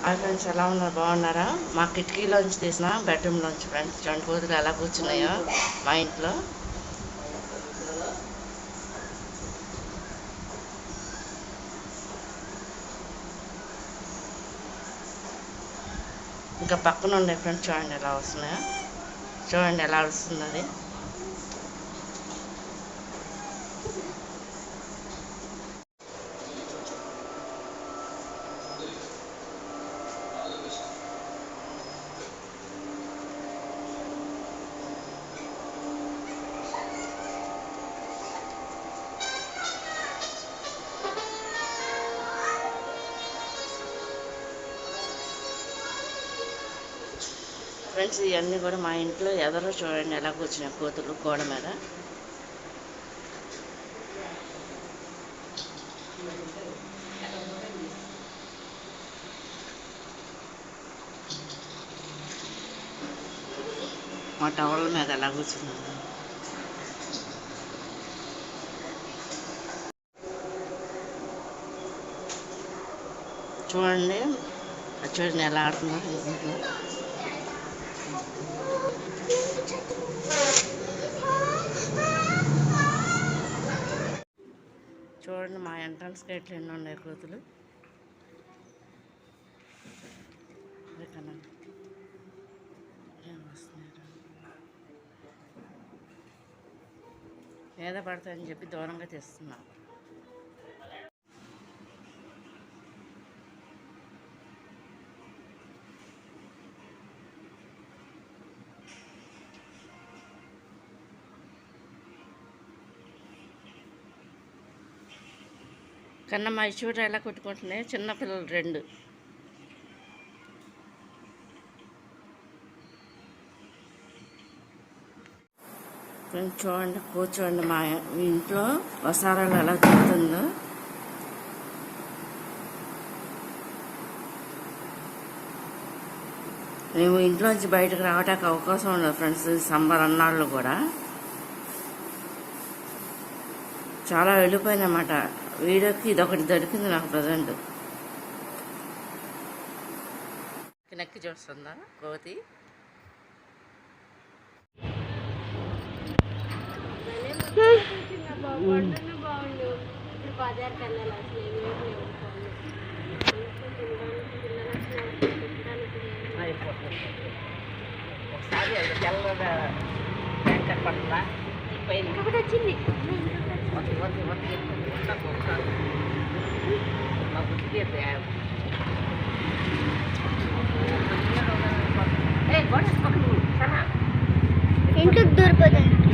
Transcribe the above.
Hi friends, ఎలా ఉన్నారు? బాగున్నారా? మా కిటికీలోంచి తీసిన బెడ్రూమ్లోంచి ఫ్రెండ్స్ చూడండి కోతులు ఎలా కూర్చున్నాయో మా ఇంట్లో. ఇంకా పక్కన ఉండే ఫ్రెండ్స్ చూడండి ఎలా వస్తున్నాయో. చూడండి ఎలా వస్తుంది అది. ఫ్రెండ్స్ ఇవన్నీ కూడా మా ఇంట్లో ఎదరో చూడండి ఎలా కూర్చున్నాయి కోతులు గోడ మీద. మా టవల్ మీద ఎలా కూర్చున్నాయి. చూడండి చూడండి ఎలా ఆడుతున్నారు ఇంట్లో. చూడండి మా ఎంట్రన్స్ గేట్లు ఎన్ని ఉన్నాయి కోతులు. మీద పడతాయని చెప్పి దూరంగా తెస్తున్నా. కన్నా మా చూడ ఎలా కొట్టుకుంటున్నాయి చిన్నపిల్లలు రెండు. చూడండి కూర్చోండి మా ఇంట్లో వసారాలు ఎలా తిరుగుతుందో. మేము ఇంట్లోంచి బయటకు రావడానికి అవకాశం ఉండదు ఫ్రెండ్స్. సంబర్ అన్నాళ్ళు కూడా చాలా వెళ్ళిపోయినమాట. వీడియోకి ఇదొకటి దొరికింది నాకు ప్రజెంట్. నక్కి చూస్తుందా కోతి. ఒకసారి తెల్లగా ట్యాంకర్ పడుతుందా వచ్చింది. ఇంట్లోకి దూరిపోతుంది.